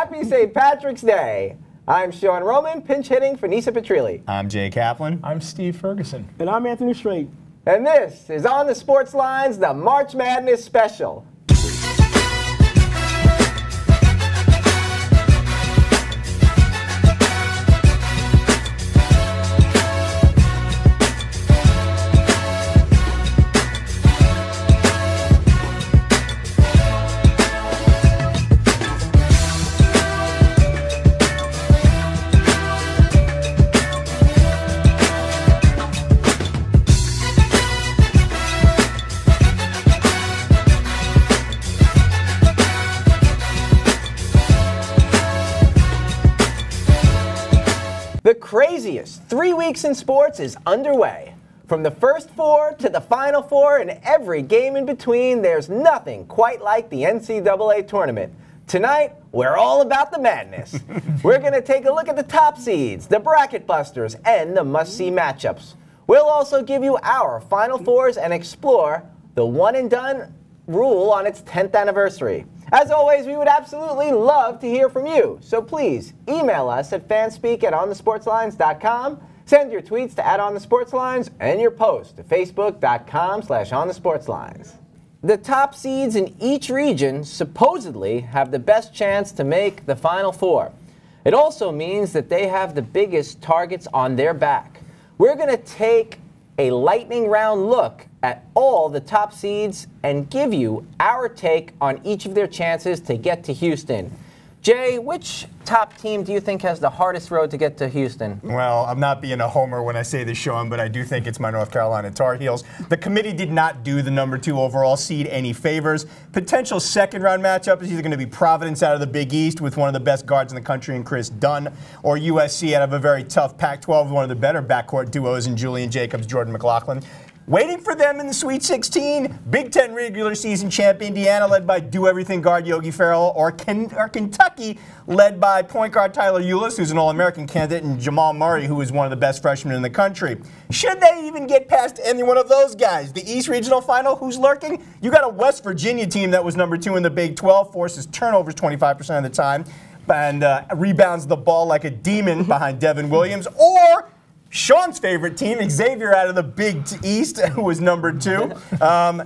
Happy St. Patrick's Day. I'm Sean Roman, pinch hitting for Nisa Petrilli. I'm Jay Kaplan. I'm Steve Ferguson. And I'm Anthony Strait. And this is On the Sports Lines, the March Madness Special. The craziest 3 weeks in sports is underway. From the first four to the final four and every game in between, there's nothing quite like the NCAA tournament. Tonight, we're all about the madness. We're going to take a look at the top seeds, the bracket busters, and the must-see matchups. We'll also give you our Final Fours and explore the one-and-done rule on its 10th anniversary. As always, we would absolutely love to hear from you. So please email us at fanspeak@onthesportslines.com. Send your tweets to @onthesportslines and your posts to facebook.com/onthesportslines. The top seeds in each region supposedly have the best chance to make the Final Four. It also means that they have the biggest targets on their back. We're going to take a lightning round look at all the top seeds and give you our take on each of their chances to get to Houston. Jay, which top team do you think has the hardest road to get to Houston? Well, I'm not being a homer when I say this, Sean, but I do think it's my North Carolina Tar Heels. The committee did not do the #2 overall seed any favors. Potential second-round matchup is either going to be Providence out of the Big East with one of the best guards in the country in Chris Dunn, or USC out of a very tough Pac-12, one of the better backcourt duos in Julian Jacobs, Jordan McLaughlin. Waiting for them in the Sweet 16, Big Ten regular season champ Indiana, led by do-everything guard Yogi Ferrell, or Kentucky, led by point guard Tyler Ulis, who's an All-American candidate, and Jamal Murray, who is one of the best freshmen in the country. Should they even get past any one of those guys? The East Regional Final, who's lurking? You got a West Virginia team that was #2 in the Big 12, forces turnovers 25% of the time, and rebounds the ball like a demon behind Devin Williams, or Sean's favorite team, Xavier out of the Big East, who was #2.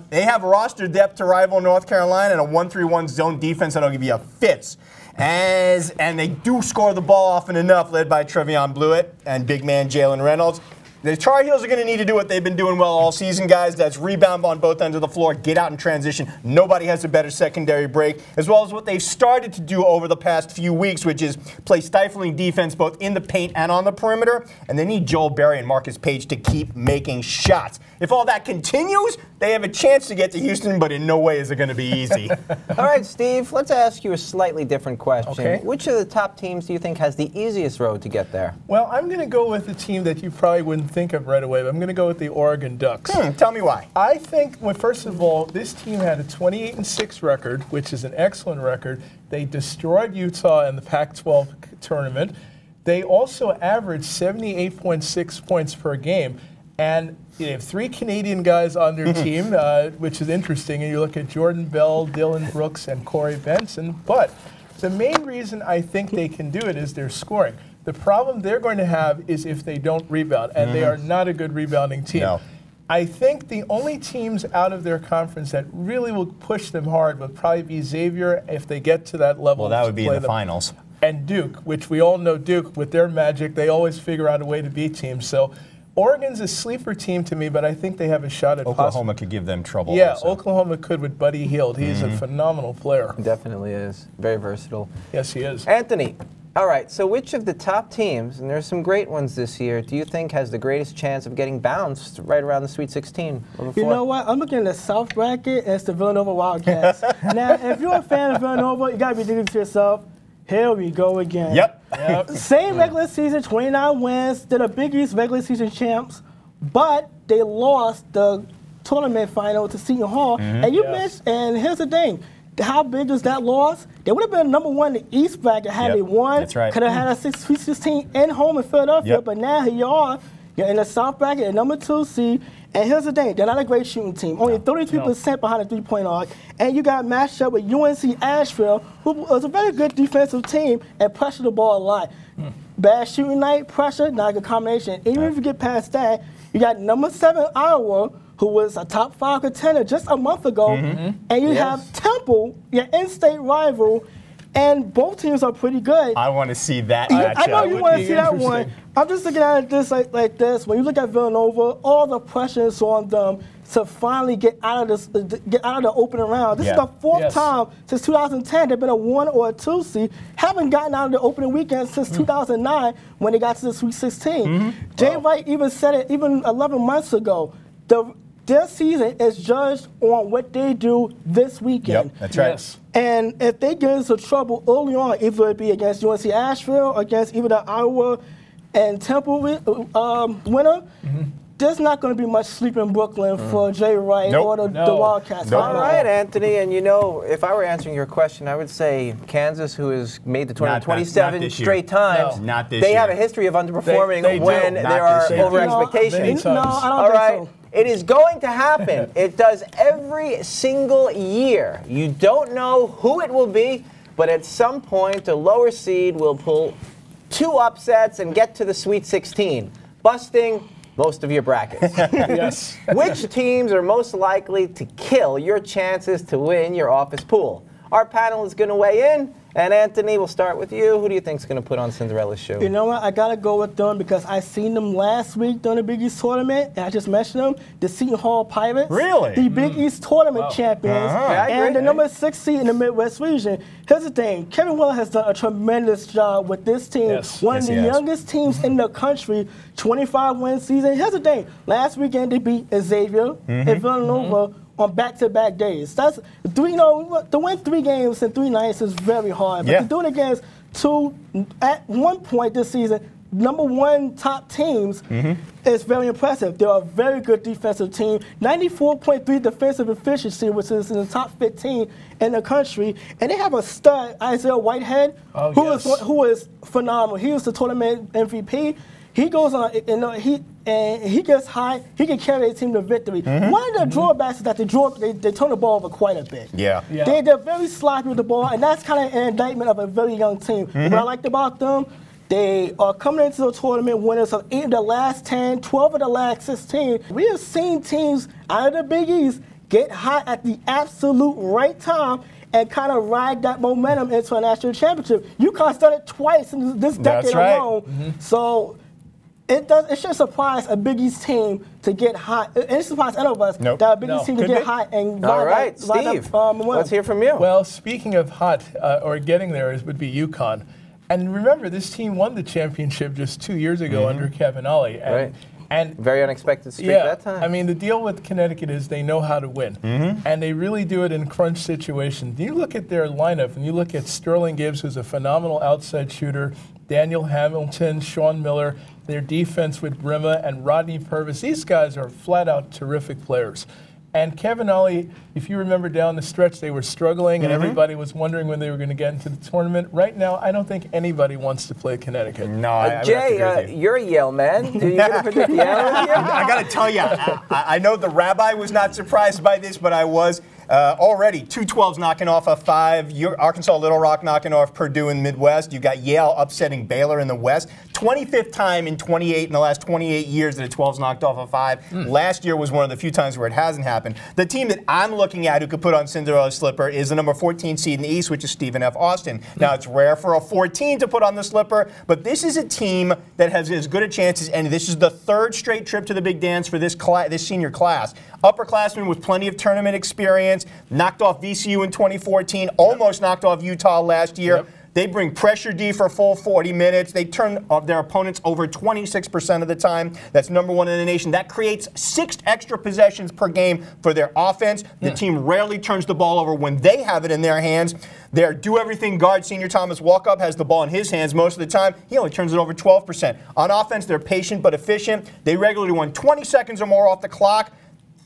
They have roster depth to rival North Carolina and a 1-3-1 zone defense that'll give you a fits. And they do score the ball often enough, led by Trevion Blewett and big man Jalen Reynolds. The Tar Heels are going to need to do what they've been doing well all season, guys. That's rebound on both ends of the floor, get out in transition. Nobody has a better secondary break, as well as what they've started to do over the past few weeks, which is play stifling defense both in the paint and on the perimeter. And they need Joel Berry and Marcus Page to keep making shots. If all that continues, they have a chance to get to Houston, but in no way is it going to be easy. All right, Steve, let's ask you a slightly different question. Okay. Which of the top teams do you think has the easiest road to get there? Well, I'm going to go with a team that you probably wouldn't think of right away, but I'm going to go with the Oregon Ducks. Tell me why. I think, well, first of all, this team had a 28-6 record, which is an excellent record. They destroyed Utah in the Pac-12 tournament. They also averaged 78.6 points per game. And you have 3 Canadian guys on their team, which is interesting. And you look at Jordan Bell, Dylan Brooks, and Corey Benson. But the main reason I think they can do it is their scoring. The problem they're going to have is if they don't rebound, and they are not a good rebounding team. No. I think the only teams out of their conference that really will push them hard would probably be Xavier if they get to that level. Well, that would be in the finals. And Duke, which we all know Duke, with their magic, they always figure out a way to beat teams. So Oregon's a sleeper team to me, but I think they have a shot at Oklahoma could give them trouble. Yeah, also. Oklahoma could with Buddy Hield. He's a phenomenal player. Definitely is. Very versatile. Yes, he is. Anthony, all right, so which of the top teams, and there's some great ones this year, do you think has the greatest chance of getting bounced right around the Sweet 16? You know what? I'm looking at the South bracket, and it's the Villanova Wildcats. Now, if you're a fan of Villanova, you got to be thinking to yourself, here we go again. Yep. Same regular season, 29 wins. They're the Big East regular season champs, but they lost the tournament final to Seton Hall. And you missed, and here's the thing. How big is that loss? They would have been #1 in the East bracket had they won. That's right. Could have had a Sweet 16 in home in Philadelphia, but now here you are. You're in the South bracket at #2 seed, And here's the thing, they're not a great shooting team. Only 33% behind the three-point arc. And you got matched up with UNC Asheville, who was a very good defensive team and pressured the ball a lot. Bad shooting night, pressure, not a good combination. Even if you get past that, you got number 7 Iowa, who was a top 5 contender just a month ago. And you have Temple, your in-state rival, and both teams are pretty good. I want to see that I know matchup. you want to see that one. I'm just looking at this like this. When you look at Villanova, all the pressure is on them to finally get out of the opening round. This is the 4th time since 2010 they've been a 1 or a 2 seed. Haven't gotten out of the opening weekend since 2009 when they got to the Sweet 16. Jay Wright even said it even 11 months ago. Their season is judged on what they do this weekend. Yep, that's right. And if they get into trouble early on, either it be against UNC Asheville or against either the Iowa and Temple winner, there's not going to be much sleep in Brooklyn for Jay Wright or the Wildcats. All right, Anthony, and you know, if I were answering your question, I would say Kansas, who has made the tournament 27 straight times, not this they year. have a history of underperforming They when do. there are over expectations. No, I don't think so. It is going to happen. It does every single year. You don't know who it will be, but at some point, a lower seed will pull 2 upsets and get to the Sweet 16, busting most of your brackets. Which teams are most likely to kill your chances to win your office pool? Our panel is going to weigh in. And Anthony, we'll start with you. Who do you think is going to put on Cinderella's shoe? You know what? I got to go with them because I seen them last week during the Big East tournament, and I just mentioned them, the Seton Hall Pirates. Really? The Big East tournament champions, and the number 6 seed in the Midwest region. Here's the thing. Kevin Willard has done a tremendous job with this team. One of the youngest teams in the country, 25-win season. Here's the thing. Last weekend, they beat Xavier and Villanova on back-to-back days. That's to win 3 games in 3 nights is very hard. But to do it against 2 at one point this season, number 1 top teams is very impressive. They're a very good defensive team. 94.3 defensive efficiency, which is in the top 15 in the country. And they have a stud, Isaiah Whitehead, who is phenomenal. He was the tournament MVP. He goes on, and he gets high. He can carry a team to victory. One of the drawbacks is that they turn the ball over quite a bit. They're very sloppy with the ball, and that's kind of an indictment of a very young team. What I liked about them, they are coming into the tournament winners of 8 of the last 10, 12 of the last 16. We have seen teams out of the Big East get hot at the absolute right time and kind of ride that momentum into a national championship. UConn's done it twice in this decade alone. So it should surprise a Big East team to get hot. It surprised any of us that a Big East team to get hot and all right, Steve, let's hear from you. Well, speaking of hot or getting there would be UConn. And remember, this team won the championship just 2 years ago under Kevin Ollie. And very unexpected streak that time. I mean, the deal with Connecticut is they know how to win. And they really do it in crunch situations. You look at their lineup, and you look at Sterling Gibbs, who's a phenomenal outside shooter, Daniel Hamilton, Sean Miller, their defense with Rima and Rodney Purvis. These guys are flat-out terrific players. And Kevin Ollie, if you remember down the stretch, they were struggling, and everybody was wondering when they were going to get into the tournament. Right now, I don't think anybody wants to play Connecticut. No, Jay, you're a Yale man. Are you going to predict Yale this year? I got to tell you, I know the rabbi was not surprised by this, but I was. Already, 2 12s knocking off a 5. Arkansas Little Rock knocking off Purdue in the Midwest. You've got Yale upsetting Baylor in the West. 25th time in the last 28 years that a 12's knocked off a 5. Last year was one of the few times where it hasn't happened. The team that I'm looking at who could put on Cinderella's slipper is the number 14 seed in the East, which is Stephen F. Austin. Now, it's rare for a 14 to put on the slipper, but this is a team that has as good a chance as any. This is the 3rd straight trip to the Big Dance for this senior class. Upperclassmen with plenty of tournament experience, knocked off VCU in 2014, almost knocked off Utah last year. They bring pressure D for a full 40 minutes. They turn their opponents over 26% of the time. That's number 1 in the nation. That creates 6 extra possessions per game for their offense. The team rarely turns the ball over when they have it in their hands. Their do-everything guard, senior Thomas Walkup, has the ball in his hands most of the time. He only turns it over 12%. On offense, they're patient but efficient. They regularly run 20 seconds or more off the clock.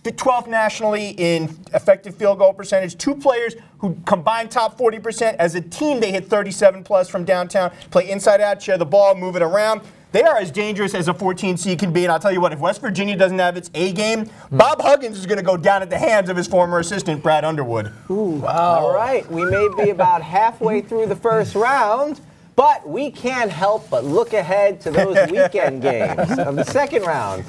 The 12th nationally in effective field goal percentage. 2 players who combine top 40%. As a team, they hit 37 plus from downtown. Play inside out, share the ball, move it around. They are as dangerous as a 14 seed can be, and I'll tell you what, if West Virginia doesn't have its A game, Bob Huggins is going to go down at the hands of his former assistant, Brad Underwood. Ooh, wow. All right, we may be about halfway through the first round, but we can't help but look ahead to those weekend games of the second round.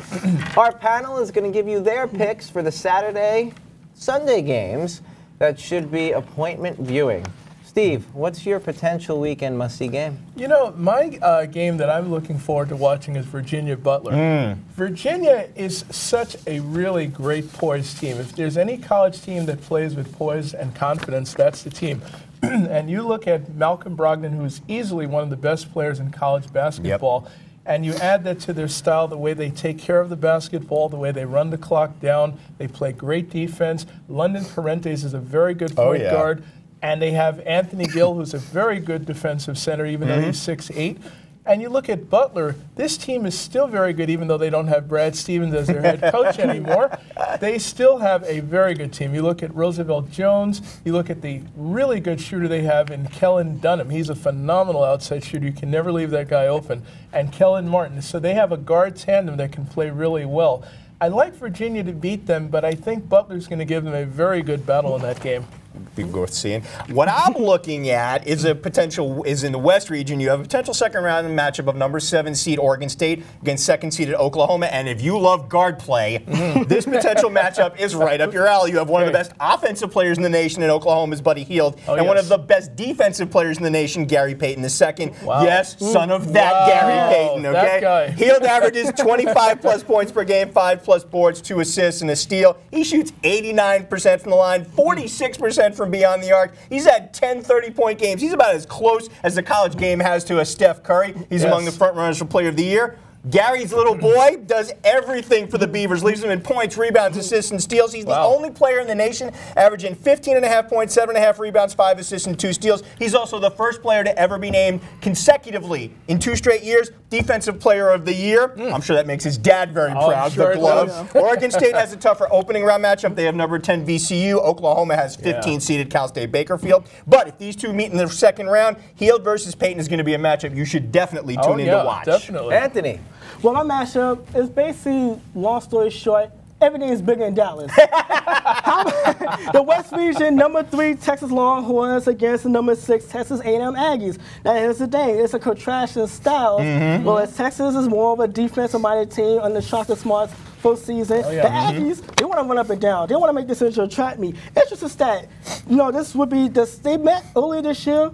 Our panel is going to give you their picks for the Saturday, Sunday games that should be appointment viewing. Steve, what's your potential weekend must-see game? You know, my game that I'm looking forward to watching is Virginia-Butler. Virginia is such a really great poise team. If there's any college team that plays with poise and confidence, that's the team. And you look at Malcolm Brogdon, who's easily one of the best players in college basketball, and you add that to their style, the way they take care of the basketball, the way they run the clock down, they play great defense. London Parentes is a very good point guard. And they have Anthony Gill, who's a very good defensive center, even though he's 6'8". And you look at Butler, this team is still very good, even though they don't have Brad Stevens as their head coach anymore. They still have a very good team. You look at Roosevelt Jones, you look at the really good shooter they have in Kellen Dunham. He's a phenomenal outside shooter. You can never leave that guy open. And Kellen Martin. So they have a guard tandem that can play really well. I'd like Virginia to beat them, but I think Butler's going to give them a very good battle in that game. Be worth seeing. What I'm looking at is in the West region. You have a potential second round matchup of number 7 seed Oregon State against 2nd seeded Oklahoma. And if you love guard play, this potential matchup is right up your alley. You have one of the best offensive players in the nation in Oklahoma's Buddy Hield, and one of the best defensive players in the nation, Gary Payton II. Wow. Yes, son of that Gary Payton. Okay, that guy. Hield averages 25+ points per game, 5+ boards, 2 assists, and a steal. He shoots 89% from the line, 46% from beyond the arc. He's had 10 30-point games. He's about as close as the college game has to a Steph Curry. He's among the front runners for Player of the Year. Gary's little boy does everything for the Beavers, leaves them in points, rebounds, assists, and steals. He's the only player in the nation averaging 15.5 points, 7.5 rebounds, 5 assists, and 2 steals. He's also the first player to ever be named consecutively in 2 straight years Defensive Player of the Year. I'm sure that makes his dad very proud. Sure the glove. Oregon State has a tougher opening round matchup. They have number 10 VCU. Oklahoma has 15-seeded Cal State Bakersfield. But if these two meet in the second round, Hield versus Payton is going to be a matchup you should definitely tune in to watch. Definitely. Anthony. Well, my matchup is basically, long story short, everything is bigger in Dallas. The West Region, number 3 Texas Longhorns against the number 6 Texas A&M Aggies. Now, here's the thing. It's a contrasting style. Whereas Texas is more of a defensive-minded team under Shaka Smart's first season. The Aggies, they want to run up and down. They want to make this into a trap meet. Interesting stat. You know, this would be, they met earlier this year.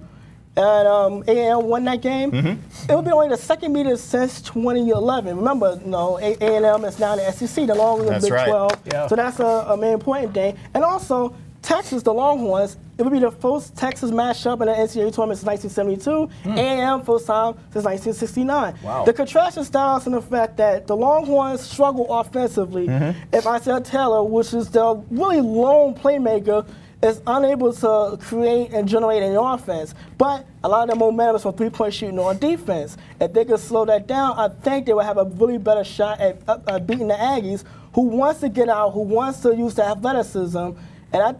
And A&M won that game. It would be only the second meeting since 2011. Remember, you know, A&M is now in the SEC, the longer than Big 12. So that's a main important thing. And also, Texas, the Longhorns, it would be the first Texas matchup in the NCAA tournament since 1972. A&M first time since 1969. The contrasting styles in the fact that the Longhorns struggle offensively. If Isaiah Taylor, which is the really lone playmaker, is unable to create and generate any offense. But a lot of the momentum is from three-point shooting on defense. If they could slow that down, I think they would have a really better shot at beating the Aggies, who wants to get out, who wants to use the athleticism. And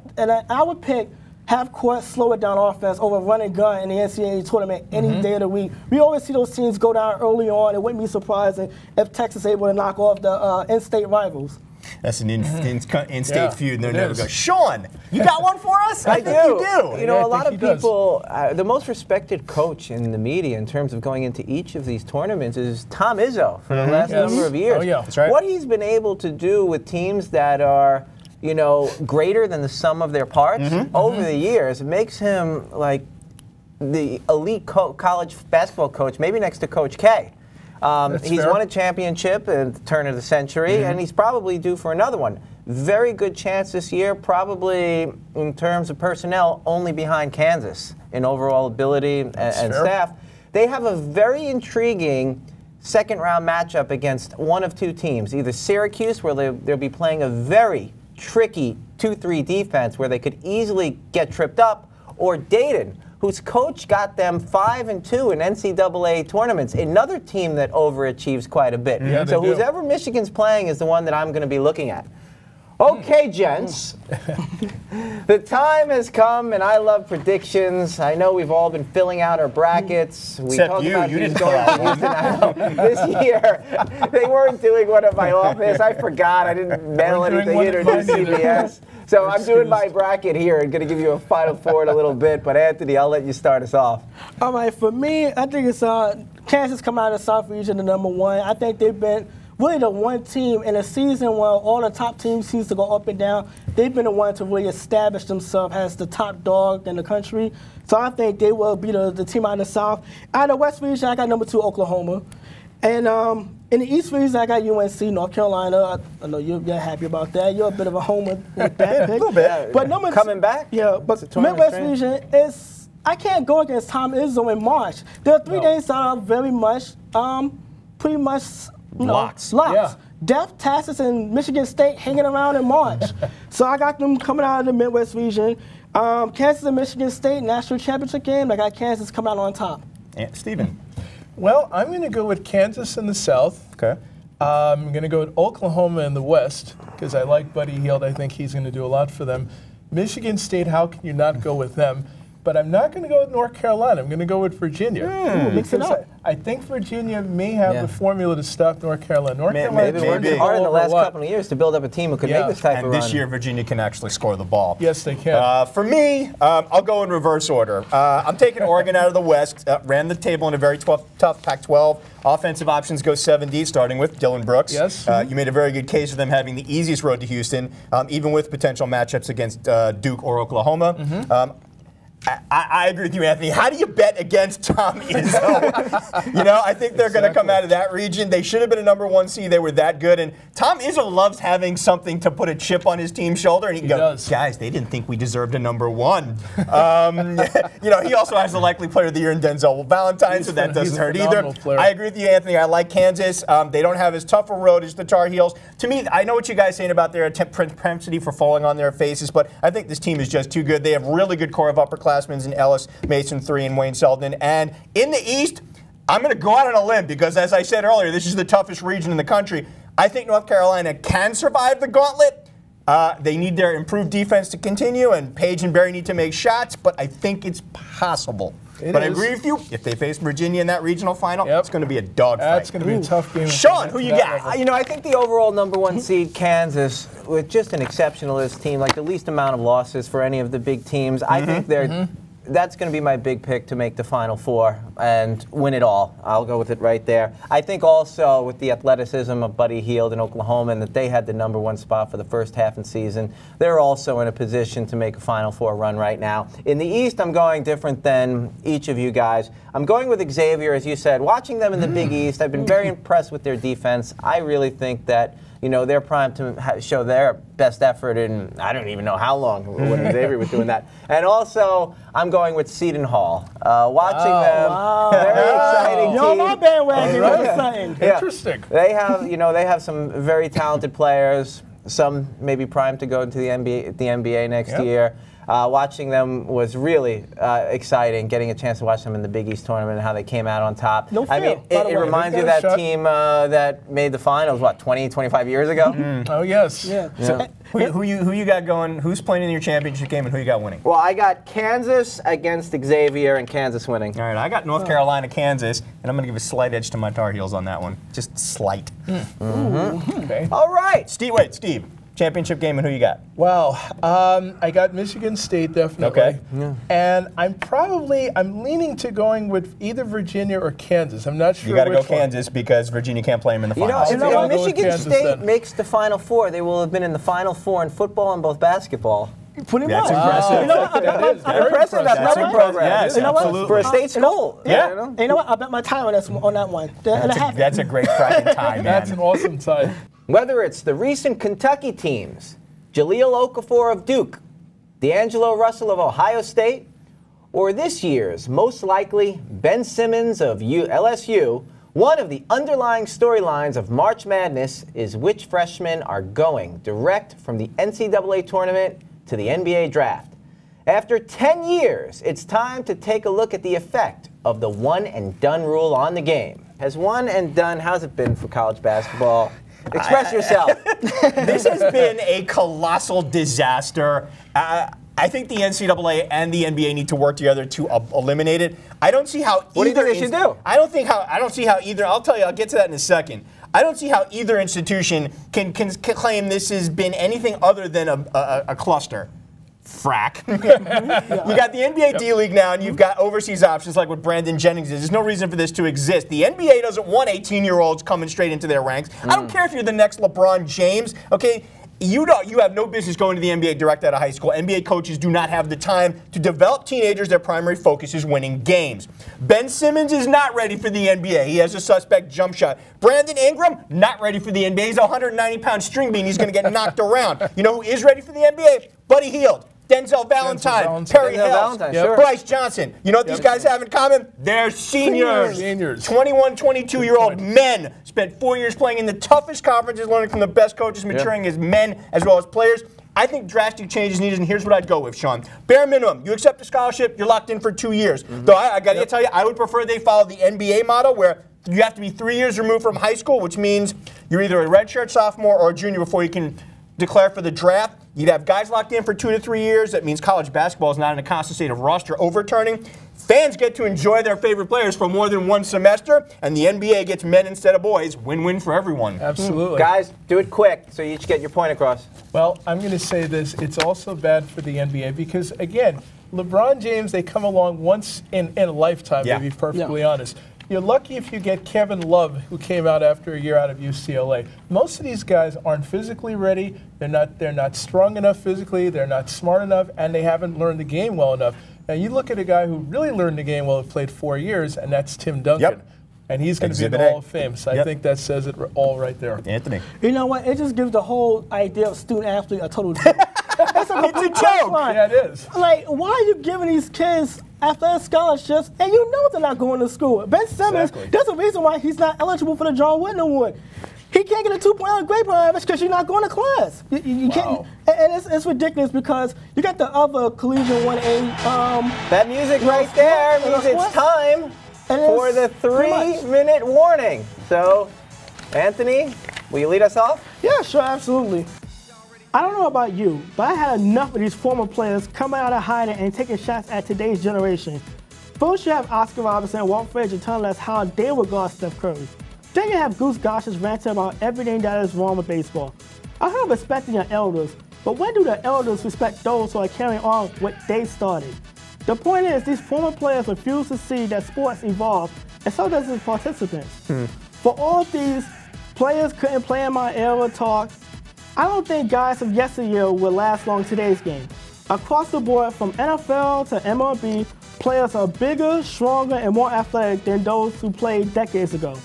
I would pick half-court, slow it down offense over run and gun in the NCAA tournament any day of the week. We always see those teams go down early on. It wouldn't be surprising if Texas is able to knock off the in-state rivals. That's an in-state feud, and they're never going. Sean, you got one for us? I think you do. You know, a lot of people, the most respected coach in the media in terms of going into each of these tournaments is Tom Izzo for the last number of years. That's right. What he's been able to do with teams that are, you know, greater than the sum of their parts over the years makes him like the elite college basketball coach, maybe next to Coach K. He's won a championship at the turn of the century, and he's probably due for another one. Very good chance this year, probably in terms of personnel, only behind Kansas in overall ability and staff. They have a very intriguing second-round matchup against one of 2 teams, either Syracuse, where they'll be playing a very tricky 2-3 defense where they could easily get tripped up, or Dayton, whose coach got them 5-2 in NCAA tournaments, another team that overachieves quite a bit. So whoever Michigan's playing is the one that I'm going to be looking at. Okay, gents. The time has come, and I love predictions. I know we've all been filling out our brackets. We Except talked you. about You who's didn't going fill to out Houston. I know. This year, they weren't doing one at my office. I forgot. I didn't mail Weren't doing anything one in or at do mine either. CBS. So I'm doing my Excused. bracket here and going to give you a Final Four in a little bit. But Anthony, I'll let you start us off. All right, for me, I think it's Kansas coming out of the South region, the number one. I think they've been really the one team in a season where all the top teams seems to go up and down. They've been the one to really establish themselves as the top dog in the country. So I think they will be the team out of the South. Out of the West region, I got number 2, Oklahoma. And in the East region, I got UNC, North Carolina. I know you're happy about that. You're a bit of a homer with that pick. A little bit. But number Coming back? Yeah, It's a but tournament Midwest train. region is, I can't go against Tom Izzo in March. There are 3 days that are very much, pretty much, Locks. Yeah. Death, Texas, and Michigan State hanging around in March. So I got them coming out of the Midwest region. Kansas and Michigan State national championship game. I got Kansas coming out on top. Stephen. Well, I'm going to go with Kansas in the South. Okay. I'm going to go with Oklahoma in the West because I like Buddy Hield. I think he's going to do a lot for them. Michigan State, how can you not go with them? But I'm not going to go with North Carolina. I'm going to go with Virginia. Mix it Because up. I think Virginia may have Yeah. the formula to stop North Carolina. North Carolina They've been Maybe. working turns hard in the over a last lot. couple of years to build up a team who could Yeah. make this type of And run. this year, Virginia can actually score the ball. Yes, they can. For me, I'll go in reverse order. I'm taking Oregon out of the West. Ran the table in a very tough Pac-12. Offensive options go 7 deep, starting with Dylan Brooks. Yes. You made a very good case for them having the easiest road to Houston, even with potential matchups against Duke or Oklahoma. I agree with you, Anthony. How do you bet against Tom Izzo? I think they're going to come out of that region. They should have been a number 1 seed. They were that good. And Tom Izzo loves having something to put a chip on his team's shoulder. And he can go, does. guys, they didn't think we deserved a number 1. He also has the likely player of the year in Denzel Valentine, so that He's doesn't a hurt either. phenomenal player. I agree with you, Anthony. I like Kansas. They don't have as tough a road as the Tar Heels. To me, I know what you guys are saying about their propensity for falling on their faces, but I think this team is just too good. They have really good core of upperclassmen in Ellis, Mason 3, and Wayne Selden. And in the East, I'm going to go out on a limb because, as I said earlier, this is the toughest region in the country. I think North Carolina can survive the gauntlet. They need their improved defense to continue, and Page and Berry need to make shots, but I think it's possible. It I is. agree with you. If they face Virginia in that regional final, Yep. it's going to be a dogfight. That's going to be a tough game. Sean, who you got? I think the overall number 1 seed, Kansas, with just an exceptionalist team, like the least amount of losses for any of the big teams, I think that's going to be my big pick to make the Final Four and win it all. I'll go with it right there. I think also with the athleticism of Buddy Hield in Oklahoma and that they had the number 1 spot for the first half of the season, they're also in a position to make a Final Four run right now. In the East, I'm going different than each of you guys. I'm going with Xavier, as you said. Watching them in the Big East, I've been very impressed with their defense. I really think that they're primed to show their best effort in, I don't even know how long when Xavier was doing that. And also, I'm going with Seton Hall. Watching them, very exciting You're on team. my bandwagon. All right. That's something. Yeah. Interesting. They have some very talented players. Some maybe primed to go into the NBA next Yep. year. Watching them was really exciting, getting a chance to watch them in the Big East tournament and how they came out on top. No I mean, fear, by the it way. reminds you of They've got a that shot. team that made the finals, 20, 25 years ago? Oh, yes. Yeah. Yeah. Who you got going? Who's playing in your championship game, and who you got winning? Well, I got Kansas against Xavier and Kansas winning. All right, I got North Carolina, Kansas, and I'm going to give a slight edge to my Tar Heels on that one. Just slight. Okay. All right. Steve, championship game, and who you got? Wow. I got Michigan State, definitely. Okay. And I'm leaning to going with either Virginia or Kansas. I'm not sure You got to go which one. Kansas because Virginia can't play them in the You know, finals. if I'll go with Michigan Kansas State then. makes the Final Four, they will have been in the Final Four in football and both basketball. Pretty That's much. impressive. You know what? That is very Impressive impressive. athletic program. Yes, You know what? absolutely. For a state school. Yeah. You know? And you know what? I bet my time on that one. That's a great cracking tie, man. That's an awesome tie. Whether it's the recent Kentucky teams, Jaleel Okafor of Duke, D'Angelo Russell of Ohio State, or this year's most likely Ben Simmons of LSU, one of the underlying storylines of March Madness is which freshmen are going direct from the NCAA tournament to the NBA draft. After 10 years, it's time to take a look at the effect of the one and done rule on the game. Has one and done, how's it been for college basketball? Express yourself. This has been a colossal disaster. I think the NCAA and the NBA need to work together to eliminate it. I don't see how. What do you think they should do? I don't see how either. I'll tell you. I'll get to that in a second. I don't see how either institution can claim this has been anything other than a cluster. Frack. You got the NBA D-League now, and you've got overseas options like what Brandon Jennings is. There's no reason for this to exist. The NBA doesn't want 18-year-olds coming straight into their ranks. I don't care if you're the next LeBron James, okay? You have no business going to the NBA direct out of high school. NBA coaches do not have the time to develop teenagers. Their primary focus is winning games. Ben Simmons is not ready for the NBA. He has a suspect jump shot. Brandon Ingram, not ready for the NBA. He's a 190-pound string bean. He's going to get knocked around. You know who is ready for the NBA? Buddy Hield. Denzel Valentine, Perry Hills, Bryce Johnson. You know what these guys have in common? They're seniors. 21, 22-year-old men spent 4 years playing in the toughest conferences, learning from the best coaches, maturing as men as well as players. I think drastic change is needed, and here's what I'd go with, Sean. Bare minimum, you accept a scholarship, you're locked in for 2 years. Though I got to tell you, I would prefer they follow the NBA model where you have to be 3 years removed from high school, which means you're either a redshirt sophomore or a junior before you can declare for the draft. You'd have guys locked in for 2 to 3 years. That means college basketball is not in a constant state of roster overturning. Fans get to enjoy their favorite players for more than one semester, and the NBA gets men instead of boys. Win-win for everyone. Absolutely. Guys, do it quick so you each get your point across. Well, I'm going to say this. It's also bad for the NBA because, again, LeBron James, they come along once in a lifetime, to be perfectly honest. You're lucky if you get Kevin Love, who came out after a year out of UCLA. Most of these guys aren't physically ready. They're not strong enough physically. They're not smart enough, and they haven't learned the game well enough. Now, you look at a guy who really learned the game well, who played 4 years, and that's Tim Duncan. And he's going to be in the Hall of Fame. So I think that says it all right there. Anthony. You know what? It just gives the whole idea of student athlete a total joke. It's a joke. Yeah, it is. Like, why are you giving these kids athletic scholarships and you know they're not going to school? Ben Simmons, there's a reason why he's not eligible for the John Wooden Award. He can't get a 2.0 grade point average because you're not going to class. You can't, and it's ridiculous because you got the other collegiate 1A. That music right there means it's time for the 3-minute warning. So, Anthony, will you lead us off? Yeah, sure, absolutely. I don't know about you, but I had enough of these former players coming out of hiding and taking shots at today's generation. First, you have Oscar Robertson and Walt Frazier telling us how they regard Steph Curry. Then you have Goose Gossage ranting about everything that is wrong with baseball. I heard respecting your elders, but when do the elders respect those who are carrying on what they started? The point is, these former players refuse to see that sports evolve, and so does its participants. For all these players couldn't play in my era talk, I don't think guys of yesteryear will last long in today's game. Across the board, from NFL to MLB, players are bigger, stronger, and more athletic than those who played decades ago.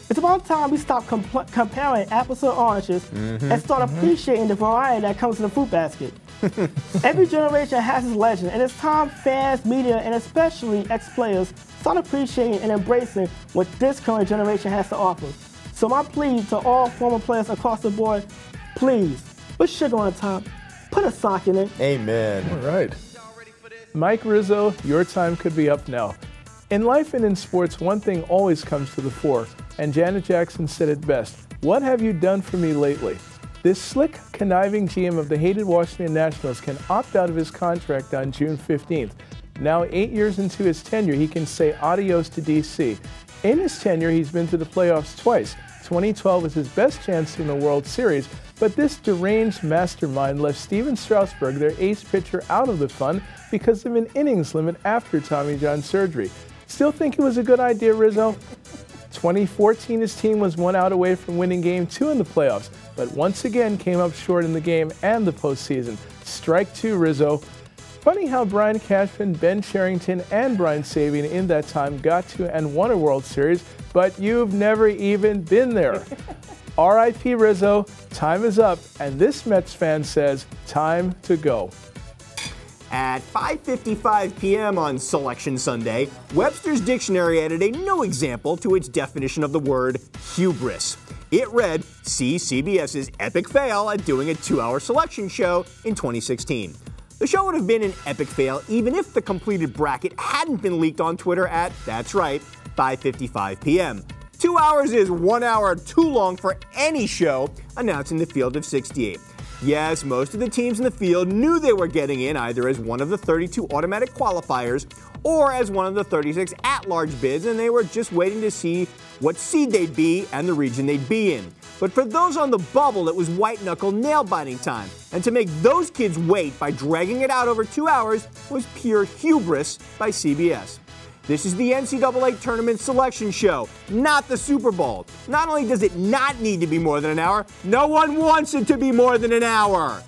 It's about time we stop comparing apples to oranges and start appreciating the variety that comes in the fruit basket. Every generation has its legend, and it's time fans, media, and especially ex-players start appreciating and embracing what this current generation has to offer. So my plea to all former players across the board, please, put sugar on top, put a sock in it. Amen. All right. Mike Rizzo, your time could be up now. In life and in sports, one thing always comes to the fore, and Janet Jackson said it best. What have you done for me lately? This slick, conniving GM of the hated Washington Nationals can opt out of his contract on June 15th. Now, 8 years into his tenure, he can say adios to DC. In his tenure, he's been to the playoffs twice. 2012 was his best chance in the World Series, but this deranged mastermind left Steven Strasburg, their ace pitcher, out of the fun because of an innings limit after Tommy John surgery. Still think it was a good idea, Rizzo? 2014, his team was 1 out away from winning Game 2 in the playoffs, but once again came up short in the game and the postseason. Strike 2, Rizzo. Funny how Brian Cashman, Ben Cherington, and Brian Sabian in that time got to and won a World Series, but you've never even been there. R.I.P. Rizzo, time is up, and this Mets fan says, time to go. At 5:55 p.m. on Selection Sunday, Webster's Dictionary added a no example to its definition of the word hubris. It read, see CBS's epic fail at doing a 2-hour selection show in 2016. The show would have been an epic fail even if the completed bracket hadn't been leaked on Twitter at, that's right, 5:55 p.m. 2 hours is 1 hour too long for any show announcing the field of 68. Yes, most of the teams in the field knew they were getting in either as one of the 32 automatic qualifiers or as one of the 36 at-large bids, and they were just waiting to see what seed they'd be and the region they'd be in. But for those on the bubble, it was white-knuckle nail-biting time. And to make those kids wait by dragging it out over 2 hours was pure hubris by CBS. This is the NCAA Tournament Selection Show, not the Super Bowl. Not only does it not need to be more than an hour, no one wants it to be more than an hour.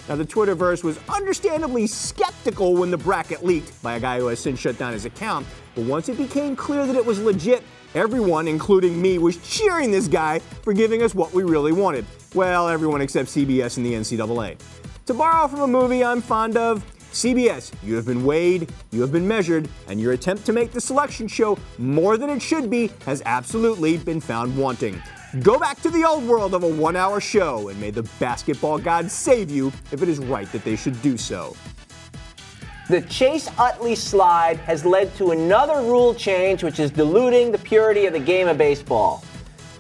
Now, the Twitterverse was understandably skeptical when the bracket leaked by a guy who has since shut down his account. But once it became clear that it was legit, everyone, including me, was cheering this guy for giving us what we really wanted. Well, everyone except CBS and the NCAA. To borrow from a movie I'm fond of, CBS, you have been weighed, you have been measured, and your attempt to make the selection show more than it should be has absolutely been found wanting. Go back to the old world of a 1 hour show, and may the basketball gods save you if it is right that they should do so. The Chase Utley slide has led to another rule change which is diluting the purity of the game of baseball.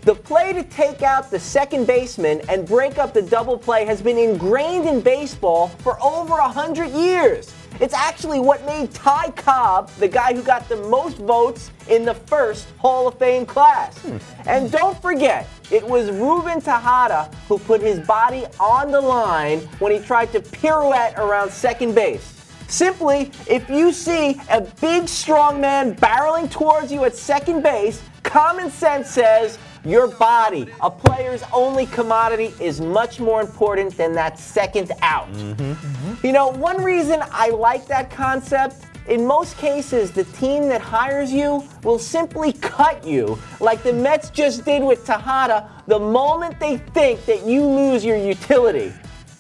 The play to take out the second baseman and break up the double play has been ingrained in baseball for over 100 years. It's actually what made Ty Cobb the guy who got the most votes in the first Hall of Fame class. And don't forget, it was Ruben Tejada who put his body on the line when he tried to pirouette around second base. Simply, if you see a big, strong man barreling towards you at second base, common sense says your body, a player's only commodity, is much more important than that second out. You know, one reason I like that concept, in most cases, the team that hires you will simply cut you, like the Mets just did with Tejada, the moment they think that you lose your utility.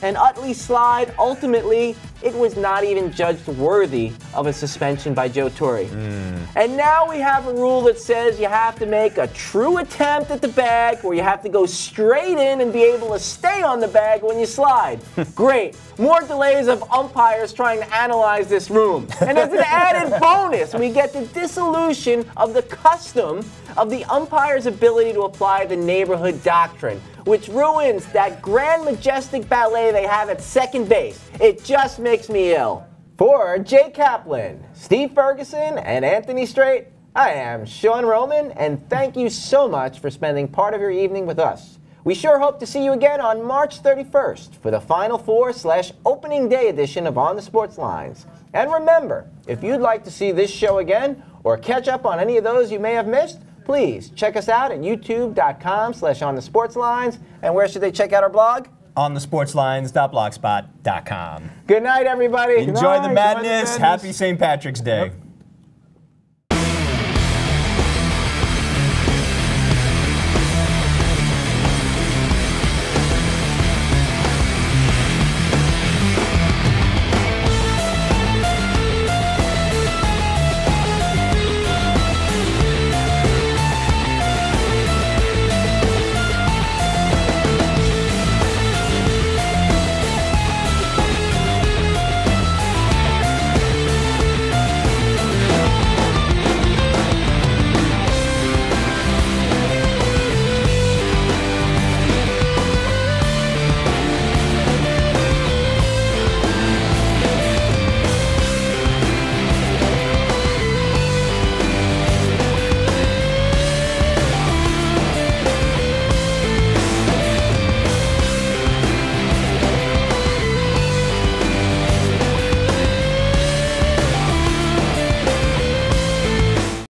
And Utley's slide, ultimately, it was not even judged worthy of a suspension by Joe Torre. And now we have a rule that says you have to make a true attempt at the bag, or you have to go straight in and be able to stay on the bag when you slide. Great. More delays of umpires trying to analyze this room. And as an added bonus, we get the dissolution of the custom of the umpire's ability to apply the neighborhood doctrine, which ruins that grand majestic ballet they have at second base. It just makes me ill. For Jay Kaplan, Steve Ferguson, and Anthony Strait, I am Sean Roman, and thank you so much for spending part of your evening with us. We sure hope to see you again on March 31st for the Final Four/Opening Day edition of On the Sports Lines. And remember, if you'd like to see this show again or catch up on any of those you may have missed, please check us out at youtube.com/onthesportslines. And where should they check out our blog? OnTheSportsLines.blogspot.com. Good night, everybody. Enjoy the madness. Happy St. Patrick's Day. Yep.